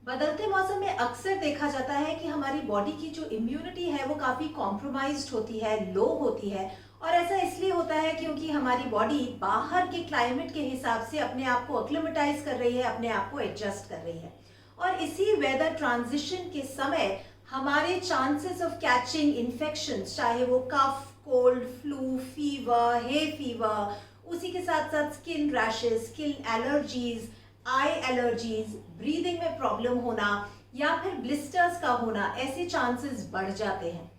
बदलते मौसम में अक्सर देखा जाता है कि हमारी बॉडी की जो इम्यूनिटी है वो काफ़ी कॉम्प्रोमाइज्ड होती है, लो होती है। और ऐसा इसलिए होता है क्योंकि हमारी बॉडी बाहर के क्लाइमेट के हिसाब से अपने आप को एक्लिमेटाइज कर रही है, अपने आप को एडजस्ट कर रही है। और इसी वेदर ट्रांजिशन के समय हमारे चांसेस ऑफ कैचिंग इन्फेक्शंस, चाहे वो cough, cold, flu, fever, hay fever, उसी के साथ साथ skin rashes, skin allergies, eye allergies, breathing में प्रॉब्लम होना या फिर ब्लिस्टर्स का होना, ऐसे चांसेस बढ़ जाते हैं।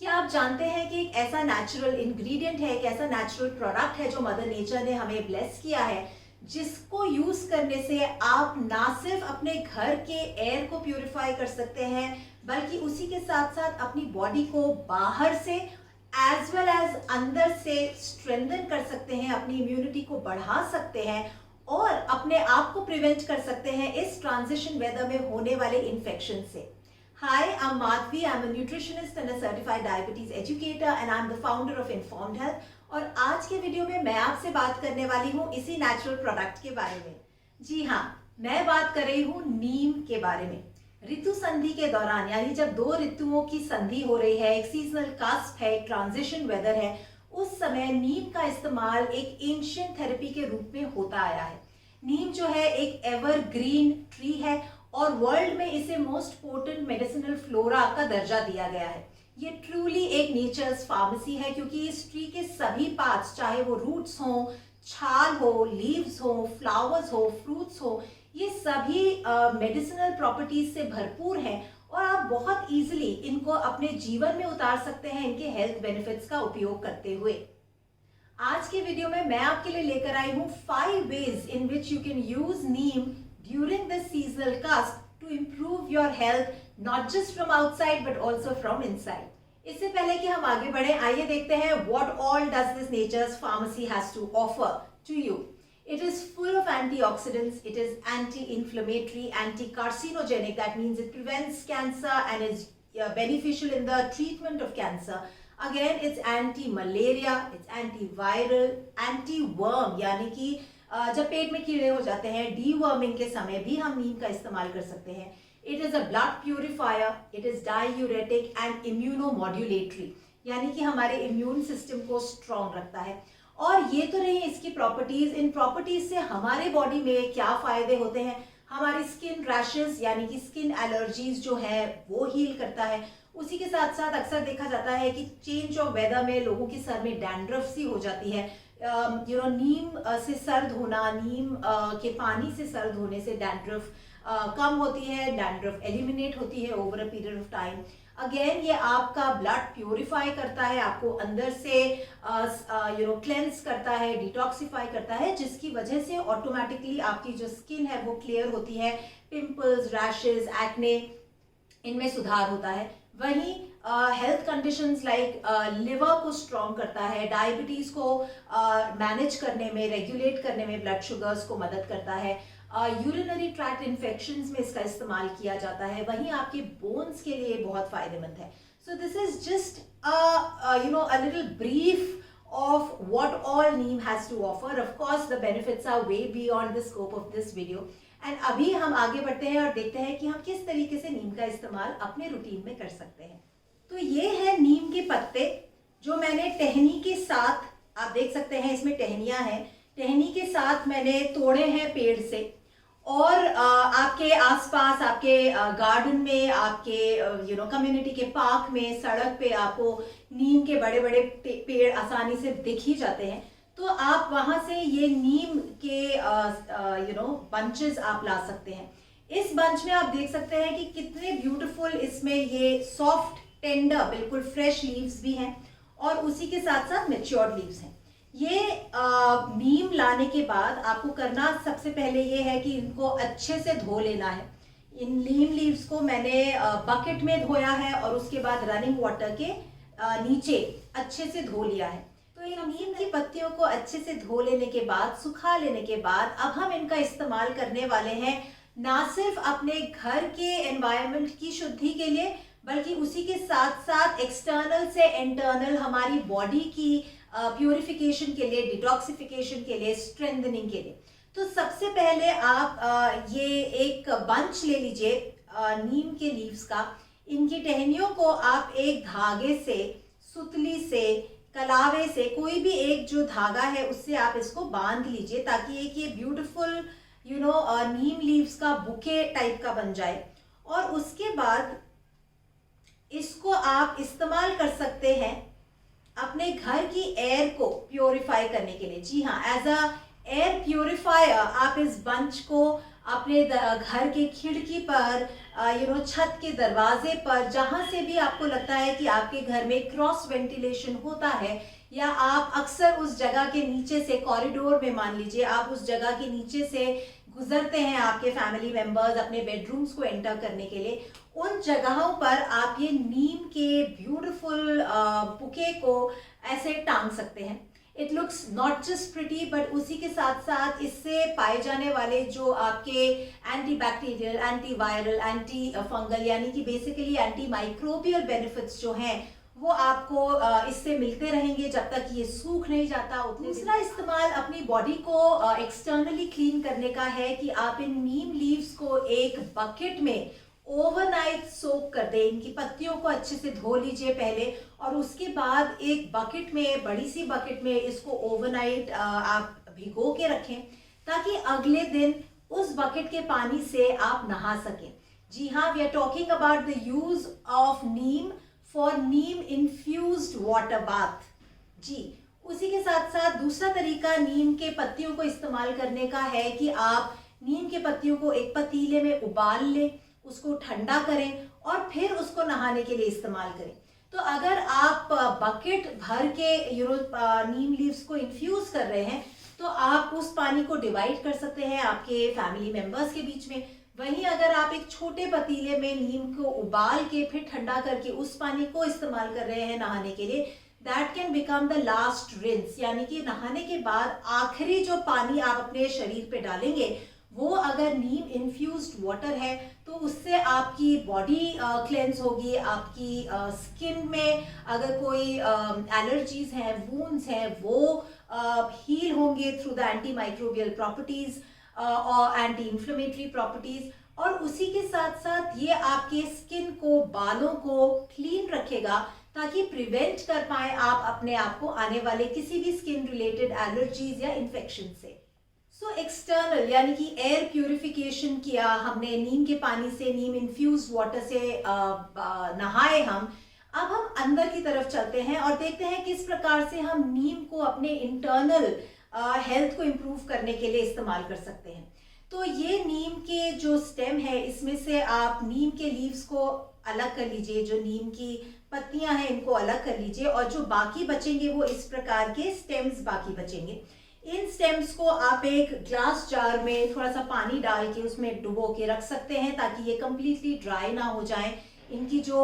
क्या आप जानते हैं कि एक ऐसा नेचुरल इंग्रेडिएंट है, एक ऐसा नेचुरल प्रोडक्ट है जो मदर नेचर ने हमें ब्लेस किया है, जिसको यूज करने से आप ना सिर्फ अपने घर के एयर को प्यूरिफाई कर सकते हैं, बल्कि उसी के साथ साथ अपनी बॉडी को बाहर से एज वेल एज अंदर से स्ट्रेंथन कर सकते हैं, अपनी इम्यूनिटी को बढ़ा सकते हैं और अपने आप को प्रिवेंट कर सकते हैं इस ट्रांजिशन वेदर में होने वाले इन्फेक्शन से। Hi, I'm Madhvi. I'm a nutritionist and a certified diabetes educator and I'm the founder of Informed Health. और आज के वीडियो में मैं आपसे बात करने वाली हूँ इसी नेचुरल प्रोडक्ट के बारे में। जी हाँ, मैं बात कर रही हूँ नीम के बारे में। ऋतु संधि के दौरान, यानी जब दो ऋतुओं की संधि हो रही है, एक सीजनल कास्ट है, एक ट्रांजिशन वेदर है, उस समय नीम का इस्तेमाल एक एंशिएंट थेरेपी के रूप में होता आया है। नीम जो है एक एवरग्रीन ट्री है और वर्ल्ड में इसे मोस्ट पोटेंट मेडिसिनल फ्लोरा का दर्जा दिया गया है। ये ट्रूली एक नेचर्स फार्मेसी है क्योंकि इस ट्री के सभी पार्ट्स, चाहे वो रूट्स हो, छाल हो, लीव्स हो, फ्लावर्स हो, फ्रूट्स हो, ये सभी मेडिसिनल प्रॉपर्टीज से भरपूर हैं और आप बहुत इजीली इनको अपने जीवन में उतार सकते हैं इनके हेल्थ बेनिफिट्स का उपयोग करते हुए। आज के वीडियो में मैं आपके लिए लेकर आई हूँ 5 ways in which you can use neem during this seasonal cast to improve your health, not just from outside but also from inside. इससे पहले कि हम आगे बढ़े, आइए देखते हैं what all does this nature's pharmacy has to offer to you. It is full of antioxidants, it is anti-inflammatory, anti-carcinogenic, that means it prevents cancer and is beneficial in the treatment of cancer. Again, it's anti-malaria, it's antiviral, anti-worm, यानी कि जब पेट में कीड़े हो जाते हैं, deworming के समय भी हम नीम का इस्तेमाल कर सकते हैं। It is a blood purifier, it is diuretic and immunomodulatory, यानी कि हमारे इम्यून सिस्टम को स्ट्रॉन्ग रखता है। और ये तो रही इसकी प्रॉपर्टीज। इन प्रॉपर्टीज से हमारे बॉडी में क्या फायदे होते हैं? हमारी स्किन रैशेस यानी कि स्किन एलर्जीज जो है वो हील करता है। उसी के साथ साथ अक्सर देखा जाता है कि चेंज ऑफ वेदर में लोगों की सर में डैंड्रफ सी हो जाती है। नीम से सर्द होना, नीम के पानी से सर्द होने से डैंड्रफ कम होती है, डैंड्रफ एलिमिनेट होती है over a period of time. Again ये आपका ब्लड प्यूरिफाई करता है, आपको अंदर से क्लेंस करता है, डिटॉक्सिफाई करता है, जिसकी वजह से ऑटोमेटिकली आपकी जो स्किन है वो क्लियर होती है। पिंपल्स, रैशेस, एक्ने, इनमें सुधार होता है। वहीं हेल्थ कंडीशंस लाइक लिवर को स्ट्रॉन्ग करता है, डायबिटीज को मैनेज करने में, रेगुलेट करने में, ब्लड शुगर्स को मदद करता है। यूरिनरी ट्रैक्ट इन्फेक्शंस में इसका इस्तेमाल किया जाता है। वहीं आपके बोन्स के लिए बहुत फायदेमंद है। So this is just a little brief of what all neem has to offer. Of course the benefits are way beyond the scope of this video. And अभी हम आगे बढ़ते हैं और देखते हैं कि हम किस तरीके से नीम का इस्तेमाल अपने रूटीन में कर सकते हैं। तो ये है नीम के पत्ते जो मैंने टहनी के साथ, आप देख सकते हैं इसमें टहनियाँ हैं, टहनी के साथ मैंने तोड़े हैं पेड़ से। और आपके आसपास, आपके गार्डन में, आपके कम्युनिटी के पार्क में, सड़क पे आपको नीम के बड़े बड़े पेड़ आसानी से दिख ही जाते हैं। तो आप वहां से ये नीम के बंचेस आप ला सकते हैं। इस बंच में आप देख सकते हैं कि कितने ब्यूटीफुल इसमें ये सॉफ्ट, टेंडर, बिल्कुल फ्रेश लीव्स भी हैं और उसी के साथ साथ मैच्योर्ड लीव्स हैं। ये नीम लाने के बाद आपको करना सबसे पहले ये है कि इनको अच्छे से धो लेना है। इन नीम लीव्स को मैंने बकेट में धोया है और उसके बाद रनिंग वाटर के नीचे अच्छे से धो लिया है। तो इन नीम की पत्तियों को अच्छे से धो लेने के बाद, सुखा लेने के बाद, अब हम इनका इस्तेमाल करने वाले हैं ना सिर्फ अपने घर के एनवायरनमेंट की शुद्धि के लिए, बल्कि उसी के साथ साथ एक्सटर्नल से इंटरनल हमारी बॉडी की प्यूरिफिकेशन के लिए, डिटॉक्सिफिकेशन के लिए, स्ट्रेंथनिंग के लिए। तो सबसे पहले आप ये एक बंच ले लीजिए नीम के लीव्स का। इनकी टहनियों को आप एक धागे से, सुतली से, कलावे से, कोई भी एक जो धागा है उससे आप इसको बांध लीजिए ताकि एक ये ब्यूटीफुल नीम लीव्स का बुके टाइप का बन जाए। और उसके बाद इसको आप इस्तेमाल कर सकते हैं अपने घर की एयर को प्योरीफाई करने के लिए। जी हाँ, एज अ एयर प्योरीफायर आप इस बंच को अपने घर के खिड़की पर, छत के दरवाजे पर, जहां से भी आपको लगता है कि आपके घर में क्रॉस वेंटिलेशन होता है, या आप अक्सर उस जगह के नीचे से, कॉरिडोर में मान लीजिए आप उस जगह के नीचे से गुजरते हैं आपके फैमिली मेंबर्स अपने बेडरूम्स को एंटर करने के लिए, उन जगहों पर आप ये नीम के ब्यूटीफुल बुके को ऐसे टांग सकते हैं। It looks not just pretty but उसी के साथ साथ इससे पाए जाने वाले जो आपके anti bacterial, anti viral, anti fungal यानी कि बेसिकली एंटी माइक्रोबियल बेनिफिट्स जो हैं वो आपको इससे मिलते रहेंगे जब तक ये सूख नहीं जाता। दूसरा इस्तेमाल अपनी बॉडी को एक्सटर्नली क्लीन करने का है कि आप इन नीम लीव्स को एक बकेट में ओवरनाइट सोक कर दें। इनकी पत्तियों को अच्छे से धो लीजिए पहले, और उसके बाद एक बकेट में, बड़ी सी बकेट में इसको ओवरनाइट आप भिगो के रखें ताकि अगले दिन उस बकेट के पानी से आप नहा सकें। जी हाँ, we are talking about the use of neem for neem infused water bath. जी, उसी के साथ साथ दूसरा तरीका नीम के पत्तियों को इस्तेमाल करने का है कि आप नीम के पत्तियों को एक पतीले में उबाल लें, उसको ठंडा करें और फिर उसको नहाने के लिए इस्तेमाल करें। तो अगर आप बकेट भर के नीम लीव्स को इन्फ्यूज कर रहे हैं तो आप उस पानी को डिवाइड कर सकते हैं आपके फैमिली मेंबर्स के बीच में। वहीं अगर आप एक छोटे पतीले में नीम को उबाल के फिर ठंडा करके उस पानी को इस्तेमाल कर रहे हैं नहाने के लिए, that can become the last rinse, यानी कि नहाने के बाद आखिरी जो पानी आप अपने शरीर पे डालेंगे वो अगर नीम इन्फ्यूज्ड वाटर है तो उससे आपकी बॉडी क्लेंस होगी, आपकी स्किन में अगर कोई एलर्जीज हैं, वूंड्स हैं, वो हील होंगे through the anti microbial properties और एंटी इंफ्लेमेटरी प्रॉपर्टीज। और उसी के साथ साथ ये आपके स्किन को, बालों को क्लीन रखेगा ताकि प्रिवेंट कर पाए आप अपने आप को आने वाले किसी भी स्किन रिलेटेड एलर्जीज या इन्फेक्शन से। सो एक्सटर्नल यानी कि एयर प्यूरिफिकेशन किया हमने नीम के पानी से, नीम इन्फ्यूज वाटर से नहाए हम। अब हम अंदर की तरफ चलते हैं और देखते हैं किस प्रकार से हम नीम को अपने इंटरनल हेल्थ को इम्प्रूव करने के लिए इस्तेमाल कर सकते हैं। तो ये नीम के जो स्टेम है इसमें से आप नीम के लीव्स को अलग कर लीजिए, जो नीम की पत्तियां हैं इनको अलग कर लीजिए, और जो बाकी बचेंगे वो इस प्रकार के स्टेम्स बाकी बचेंगे। इन स्टेम्स को आप एक ग्लास जार में थोड़ा सा पानी डाल के उसमें डुबो के रख सकते हैं ताकि ये कम्प्लीटली ड्राई ना हो जाए। इनकी जो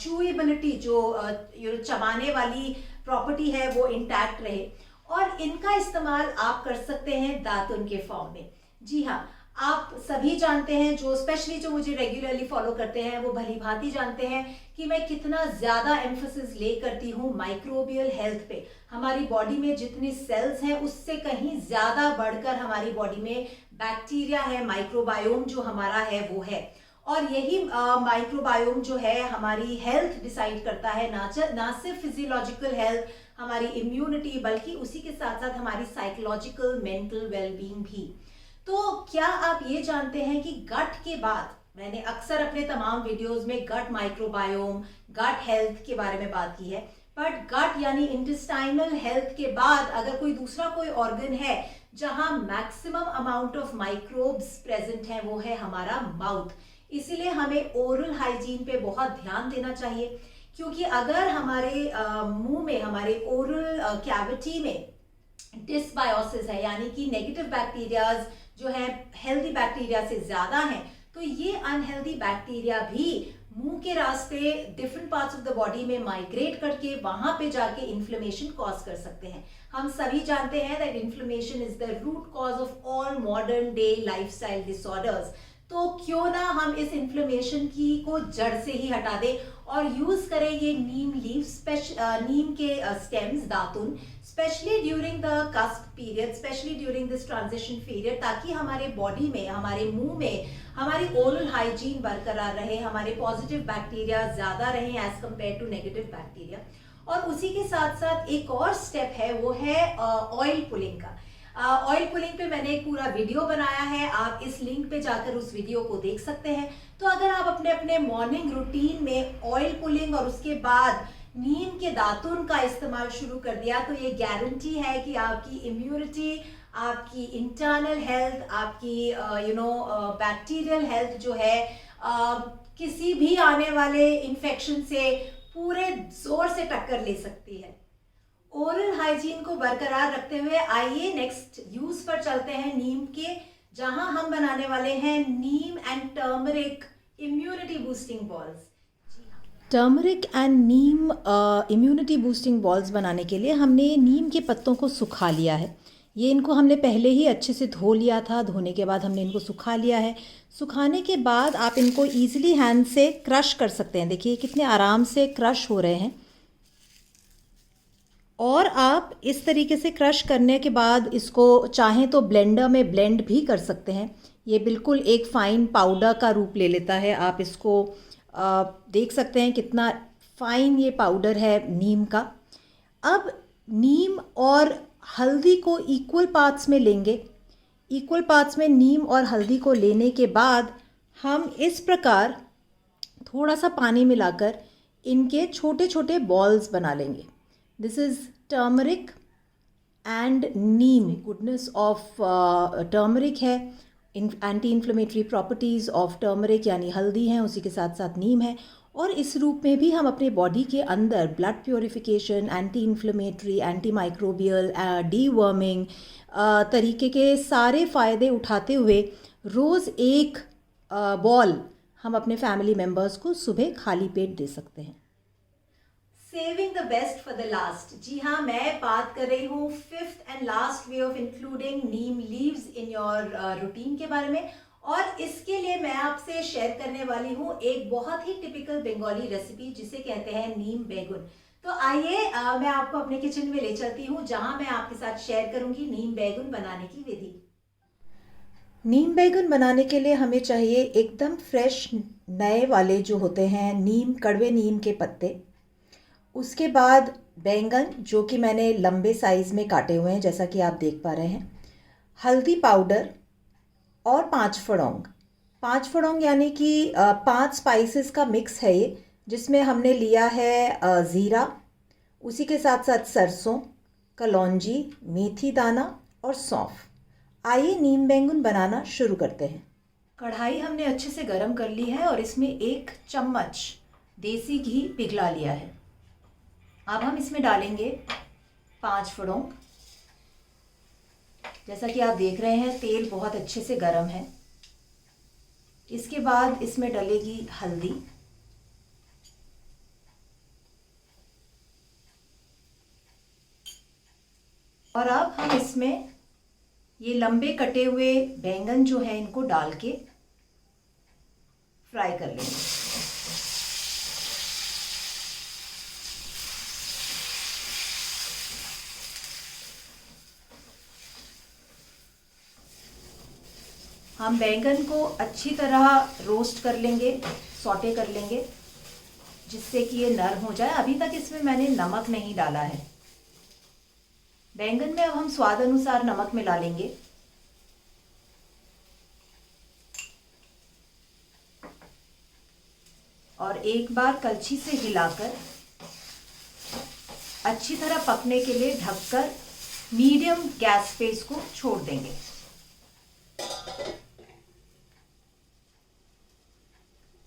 चूएबिलिटी, जो चबाने वाली प्रॉपर्टी है वो इंटैक्ट रहे, और इनका इस्तेमाल आप कर सकते हैं दातुन के फॉर्म में। जी हाँ, आप सभी जानते हैं, जो स्पेशली जो मुझे रेगुलरली फॉलो करते हैं वो भली भांति जानते हैं कि मैं कितना ज्यादा एम्फोसिस ले करती हूँ माइक्रोबियल हेल्थ पे। हमारी बॉडी में जितनी सेल्स हैं उससे कहीं ज्यादा बढ़कर हमारी बॉडी में बैक्टीरिया है, माइक्रोबायोम जो हमारा है वो है, और यही माइक्रोबायोम जो है हमारी हेल्थ डिसाइड करता है, ना सिर्फ फिजियोलॉजिकल हेल्थ, हमारी इम्यूनिटी, बल्कि उसी के साथ साथ हमारी साइकोलॉजिकल, मेंटल वेलबींग भी। तो क्या आप ये जानते हैं कि गट के बाद, मैंने अक्सर अपने तमाम वीडियोस में गट माइक्रोबायोम, गट हेल्थ के बारे में बात की है, बट गट यानी इंटेस्टाइनल हेल्थ के बाद अगर कोई दूसरा कोई ऑर्गन है जहां maximum amount of microbes present है वो है हमारा माउथ। इसीलिए हमें ओरल हाइजीन पे बहुत ध्यान देना चाहिए, क्योंकि अगर हमारे मुंह में, हमारे ओरल कैविटी में डिसबायोसिस है, यानी कि नेगेटिव बैक्टीरियाज जो है हेल्दी बैक्टीरिया से ज्यादा हैं, तो ये अनहेल्दी बैक्टीरिया भी मुंह के रास्ते different parts of the body में माइग्रेट करके वहां पे जाके इन्फ्लेमेशन कॉज कर सकते हैं। हम सभी जानते हैं that inflammation is the root cause of all modern day lifestyle disorders. तो क्यों ना हम इस इन्फ्लेमेशन की को जड़ से ही हटा दें और यूज करें ये नीम लीव, नीम के stems, datun specially during the cusp period, specially during this transition period, ताकि हमारे बॉडी में, हमारे मुंह में हमारी ओरल हाइजीन बरकरार रहे, हमारे पॉजिटिव बैक्टीरिया ज़्यादा रहें as compare to negative bacteria. और उसी के साथ साथ एक और स्टेप है, वो है ऑयल पुलिंग का। ऑयल पुलिंग पे मैंने एक पूरा वीडियो बनाया है, आप इस लिंक पे जाकर उस वीडियो को देख सकते हैं। तो अगर आप अपने अपने मॉर्निंग रूटीन में ऑयल पुलिंग और उसके बाद नीम के दातुन का इस्तेमाल शुरू कर दिया, तो ये गारंटी है कि आपकी इम्यूनिटी, आपकी इंटरनल हेल्थ, आपकी बैक्टीरियल हेल्थ जो है किसी भी आने वाले इन्फेक्शन से पूरे जोर से टक्कर ले सकती है। ओरल हाइजीन को बरकरार रखते हुए आइए नेक्स्ट यूज पर चलते हैं नीम के, जहां हम बनाने वाले हैं neem and turmeric immunity boosting balls. Turmeric and neem immunity boosting balls बनाने के लिए हमने नीम के पत्तों को सुखा लिया है। ये इनको हमने पहले ही अच्छे से धो लिया था, धोने के बाद हमने इनको सुखा लिया है। सुखाने के बाद आप इनको ईजिली हैंड से क्रश कर सकते हैं। देखिए कितने आराम से क्रश हो रहे हैं। और आप इस तरीके से क्रश करने के बाद इसको चाहें तो ब्लेंडर में ब्लेंड भी कर सकते हैं। ये बिल्कुल एक फ़ाइन पाउडर का रूप ले लेता है। आप इसको देख सकते हैं कितना फ़ाइन ये पाउडर है नीम का। अब नीम और हल्दी को इक्वल पार्ट्स में लेंगे। इक्वल पार्ट्स में नीम और हल्दी को लेने के बाद हम इस प्रकार थोड़ा सा पानी मिलाकर इनके छोटे छोटे बॉल्स बना लेंगे। This is turmeric and neem. Goodness of turmeric है, anti inflammatory properties of turmeric यानी हल्दी हैं, उसी के साथ साथ नीम है। और इस रूप में भी हम अपने बॉडी के अंदर blood purification, anti inflammatory, anti microbial, deworming तरीके के सारे फ़ायदे उठाते हुए रोज़ एक बॉल हम अपने फैमिली मेम्बर्स को सुबह खाली पेट दे सकते हैं। Saving the best for the last. जी हाँ, मैं बात कर रही हूँ fifth and last way of including neem leaves in your routine के बारे में। और इसके लिए मैं आपसे शेयर करने वाली हूँ एक बहुत ही टिपिकल बंगाली रेसिपी जिसे कहते हैं नीम बैगन। तो आइए मैं आपको अपने किचन में ले चलती हूँ, जहाँ मैं आपके साथ शेयर करूँगी नीम बैगन बनाने की विधि। नीम बैगन बनाने के लिए हमें चाहिए एकदम फ्रेश नए वाले जो होते हैं नीम, कड़वे नीम के पत्ते। उसके बाद बैंगन जो कि मैंने लंबे साइज़ में काटे हुए हैं जैसा कि आप देख पा रहे हैं। हल्दी पाउडर और 5 फड़ोंग। 5 फड़ोंग यानी कि 5 स्पाइसेस का मिक्स है ये, जिसमें हमने लिया है ज़ीरा, उसी के साथ साथ सरसों, कलौंजी, मेथी दाना और सौंफ। आइए नीम बैंगन बनाना शुरू करते हैं। कढ़ाई हमने अच्छे से गर्म कर ली है और इसमें 1 चम्मच देसी घी पिघला लिया है। अब हम इसमें डालेंगे 5 फड़ोंग। जैसा कि आप देख रहे हैं तेल बहुत अच्छे से गर्म है। इसके बाद इसमें डलेगी हल्दी, और अब हम इसमें ये लंबे कटे हुए बैंगन जो है इनको डाल के फ्राई कर लेंगे। हम बैंगन को अच्छी तरह रोस्ट कर लेंगे, सौटे कर लेंगे, जिससे कि ये नरम हो जाए। अभी तक इसमें मैंने नमक नहीं डाला है। बैंगन में अब हम स्वाद अनुसार नमक मिला लेंगे। और एक बार कलछी से हिलाकर अच्छी तरह पकने के लिए ढककर मीडियम गैस पे इसको छोड़ देंगे।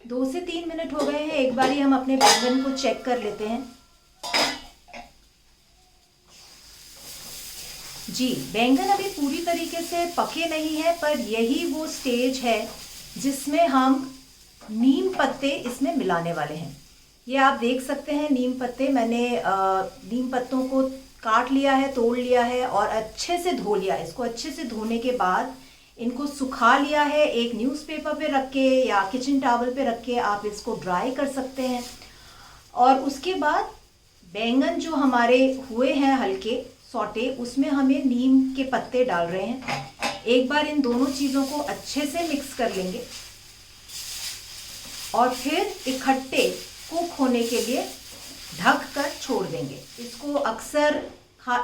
2 से 3 मिनट हो गए हैं। एक बारी हम अपने बैंगन को चेक कर लेते हैं। जी, बैंगन अभी पूरी तरीके से पके नहीं है, पर यही वो स्टेज है जिसमें हम नीम पत्ते इसमें मिलाने वाले हैं। ये आप देख सकते हैं नीम पत्ते, मैंने नीम पत्तों को काट लिया है, तोड़ लिया है और अच्छे से धो लिया है। इसको अच्छे से धोने के बाद इनको सुखा लिया है। एक न्यूज़पेपर पे रख के या किचन टॉवल पे रख के आप इसको ड्राई कर सकते हैं। और उसके बाद बैंगन जो हमारे हुए हैं हल्के सॉटे, उसमें हमें नीम के पत्ते डाल रहे हैं। एक बार इन दोनों चीज़ों को अच्छे से मिक्स कर लेंगे और फिर इकट्ठे कुक होने के लिए ढक कर छोड़ देंगे। इसको अक्सर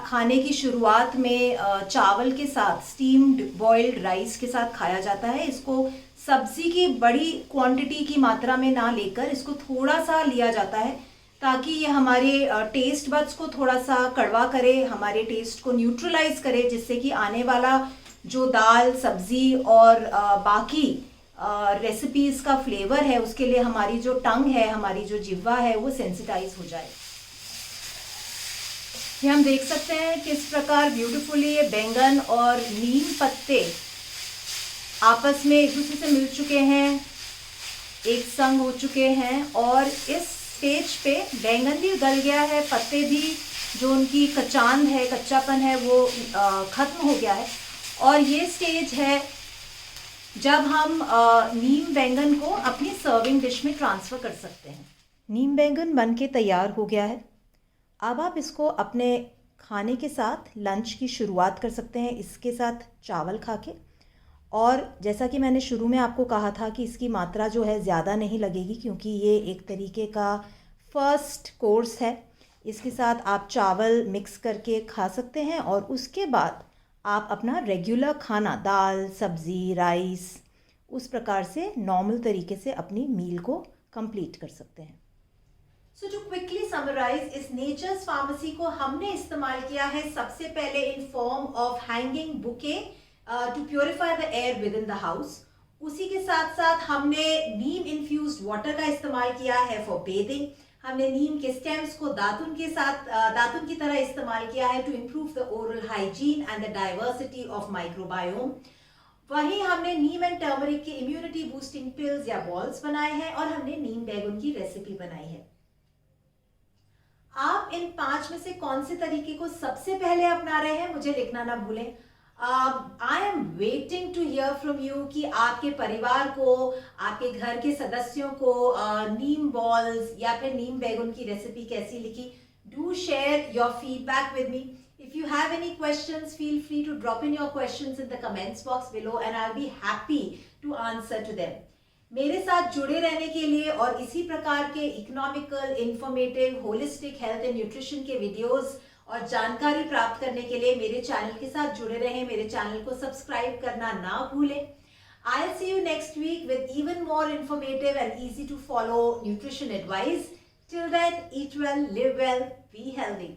खाने की शुरुआत में चावल के साथ, स्टीम्ड बॉइल्ड राइस के साथ खाया जाता है। इसको सब्जी की बड़ी क्वांटिटी की मात्रा में ना लेकर इसको थोड़ा सा लिया जाता है ताकि ये हमारे टेस्ट बड्स को थोड़ा सा कड़वा करे, हमारे टेस्ट को न्यूट्रलाइज करे, जिससे कि आने वाला जो दाल, सब्जी और बाकी रेसिपीज़ का फ्लेवर है उसके लिए हमारी जो टंग है, हमारी जो जिह्वा है, वो सेंसिटाइज हो जाए। ये हम देख सकते हैं किस प्रकार ब्यूटीफुली ये बैंगन और नीम पत्ते आपस में एक दूसरे से मिल चुके हैं, एक संग हो चुके हैं। और इस स्टेज पे बैंगन भी गल गया है, पत्ते भी जो उनकी कचांद है, कच्चापन है, वो ख़त्म हो गया है। और ये स्टेज है जब हम नीम बैंगन को अपनी सर्विंग डिश में ट्रांसफ़र कर सकते हैं। नीम बैंगन बन के तैयार हो गया है। अब आप इसको अपने खाने के साथ लंच की शुरुआत कर सकते हैं, इसके साथ चावल खा के। और जैसा कि मैंने शुरू में आपको कहा था कि इसकी मात्रा जो है ज़्यादा नहीं लगेगी, क्योंकि ये एक तरीके का फर्स्ट कोर्स है। इसके साथ आप चावल मिक्स करके खा सकते हैं और उसके बाद आप अपना रेगुलर खाना, दाल, सब्ज़ी, राइस, उस प्रकार से नॉर्मल तरीके से अपनी मील को कंप्लीट कर सकते हैं। सो टू क्विकली समराइज, इस नेचर्स फार्मेसी को हमने इस्तेमाल किया है सबसे पहले in form of hanging bouquet to purify the air within the house. उसी के साथ साथ हमने नीम इन्फ्यूज्ड वाटर का इस्तेमाल किया है फॉर बेदिंग। हमने नीम के स्टेम्स को दातुन के साथ दातुन की तरह इस्तेमाल किया है to improve the oral hygiene and the diversity of microbiome. वहीं हमने नीम एंड टर्मरिक के इम्यूनिटी बूस्टिंग पिल्स या बॉल्स बनाए हैं और हमने नीम बैगन की रेसिपी बनाई है। आप इन 5 में से कौन से तरीके को सबसे पहले अपना रहे हैं, मुझे लिखना ना भूलें। I am waiting to hear from you कि आपके परिवार को, आपके घर के सदस्यों को नीम बॉल्स या फिर नीम बैगन की रेसिपी कैसी लिखी। Do share your feedback with me. If you have any questions, feel free to drop in your questions in the comments box below and I'll be happy to answer to them. मेरे साथ जुड़े रहने के लिए और इसी प्रकार के economical, informative, holistic health and nutrition के वीडियोस और जानकारी प्राप्त करने के लिए मेरे चैनल के साथ जुड़े रहें। मेरे चैनल को सब्सक्राइब करना ना भूलें। I'll see you next week with even more informative and easy to follow nutrition advice. Till then, eat well, live well, be healthy.